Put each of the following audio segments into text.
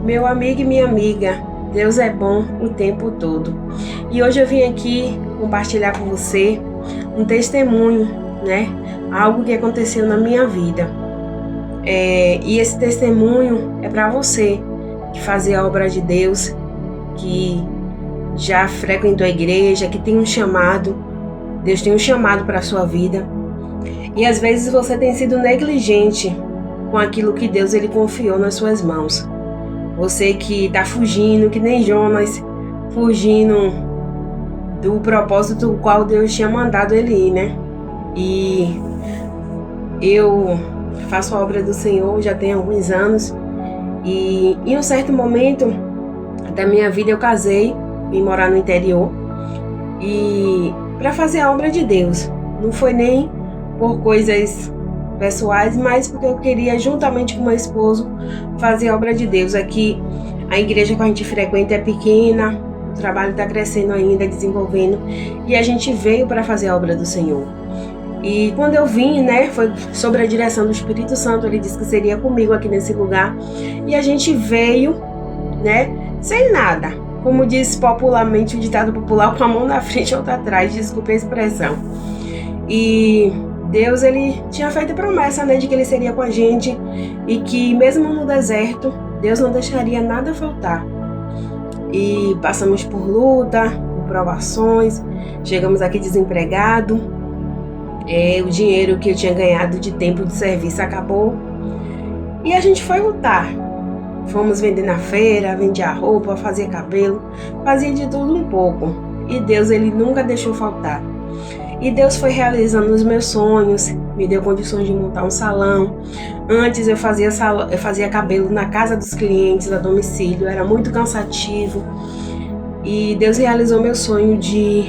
Meu amigo e minha amiga, Deus é bom o tempo todo. E hoje eu vim aqui compartilhar com você um testemunho, né? Algo que aconteceu na minha vida. E esse testemunho é para você que fazia a obra de Deus, que já frequentou a igreja, que tem um chamado. Deus tem um chamado para a sua vida. E às vezes você tem sido negligente com aquilo que Deus ele confiou nas suas mãos. Você que está fugindo, que nem Jonas, fugindo do propósito do qual Deus tinha mandado ele ir, né? E eu faço a obra do Senhor já tem alguns anos. E em um certo momento da minha vida eu casei, vim morar no interior. E para fazer a obra de Deus. Não foi nem por coisas pessoais, mas porque eu queria, juntamente com meu esposo, fazer a obra de Deus. Aqui, a igreja que a gente frequenta é pequena, o trabalho está crescendo ainda, desenvolvendo, e a gente veio para fazer a obra do Senhor. E quando eu vim, né, foi sobre a direção do Espírito Santo, ele disse que seria comigo aqui nesse lugar, e a gente veio, né, sem nada. Como diz popularmente o ditado popular, com a mão na frente e outra atrás, desculpe a expressão. E Deus, ele tinha feito a promessa, né, de que ele seria com a gente e que mesmo no deserto, Deus não deixaria nada faltar. E passamos por luta, por provações, chegamos aqui desempregado, o dinheiro que eu tinha ganhado de tempo de serviço acabou e a gente foi lutar. Fomos vender na feira, vendia roupa, fazia cabelo, fazia de tudo um pouco. E Deus, ele nunca deixou faltar. E Deus foi realizando os meus sonhos, me deu condições de montar um salão. Antes eu fazia cabelo na casa dos clientes, a domicílio, era muito cansativo. E Deus realizou meu sonho de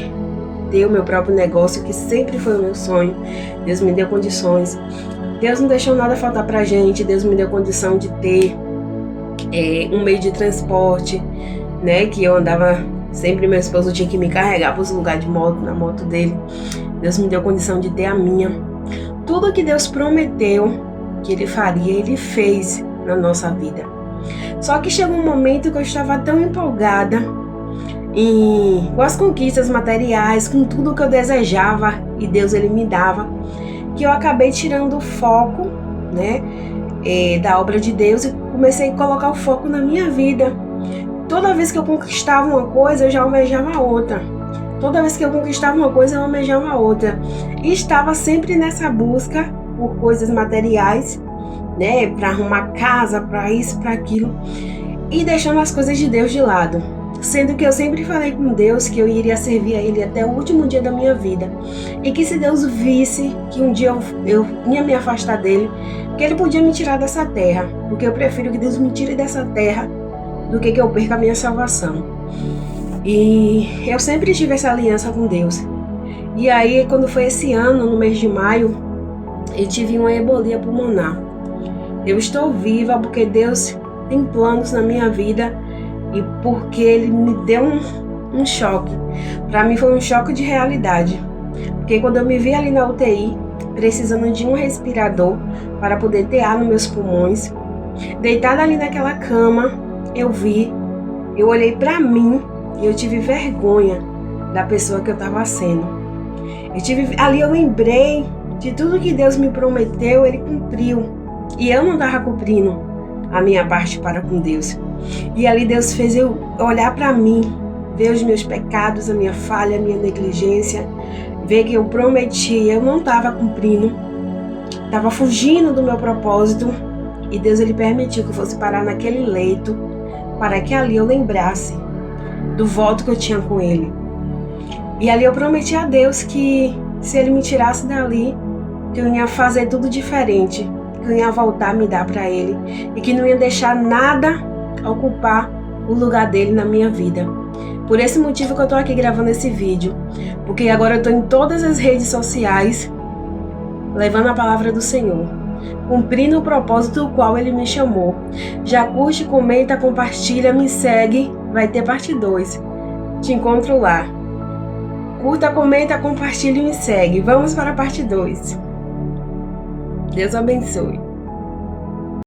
ter o meu próprio negócio, que sempre foi o meu sonho. Deus me deu condições. Deus não deixou nada faltar pra gente, Deus me deu condição de ter um meio de transporte, né, que eu andava sempre, meu esposo tinha que me carregar para os lugares de moto, na moto dele. Deus me deu condição de ter a minha. Tudo que Deus prometeu que ele faria, ele fez na nossa vida. Só que chegou um momento que eu estava tão empolgada com as conquistas materiais, com tudo que eu desejava e Deus ele me dava, que eu acabei tirando o foco, né, da obra de Deus e comecei a colocar o foco na minha vida. Toda vez que eu conquistava uma coisa, eu já almejava outra. Toda vez que eu conquistava uma coisa, eu almejava outra. E estava sempre nessa busca por coisas materiais, né, para arrumar casa, para isso, para aquilo, e deixando as coisas de Deus de lado. Sendo que eu sempre falei com Deus que eu iria servir a Ele até o último dia da minha vida. E que se Deus visse que um dia eu ia me afastar dele, que Ele podia me tirar dessa terra. Porque eu prefiro que Deus me tire dessa terra do que eu perca a minha salvação. E eu sempre tive essa aliança com Deus. E aí, quando foi esse ano, no mês de maio, eu tive uma embolia pulmonar. Eu estou viva porque Deus tem planos na minha vida e porque Ele me deu um choque. Para mim foi um choque de realidade. Porque quando eu me vi ali na UTI, precisando de um respirador para poder ter ar nos meus pulmões, deitada ali naquela cama, eu olhei para mim e eu tive vergonha da pessoa que eu estava sendo. Ali eu lembrei de tudo que Deus me prometeu, Ele cumpriu. E eu não estava cumprindo a minha parte para com Deus. E ali Deus fez eu olhar para mim, ver os meus pecados, a minha falha, a minha negligência, ver que eu prometi, eu não estava cumprindo, estava fugindo do meu propósito. E Deus ele permitiu que eu fosse parar naquele leito, para que ali eu lembrasse do voto que eu tinha com Ele. E ali eu prometi a Deus que se Ele me tirasse dali, que eu ia fazer tudo diferente, que eu ia voltar a me dar para Ele e que não ia deixar nada ocupar o lugar dele na minha vida. Por esse motivo que eu tô aqui gravando esse vídeo, porque agora eu tô em todas as redes sociais levando a palavra do Senhor, cumprindo o propósito do qual Ele me chamou. Já curte, comenta, compartilha, me segue, vai ter parte 2. Te encontro lá. Curta, comenta, compartilha e me segue. Vamos para a parte 2. Deus abençoe.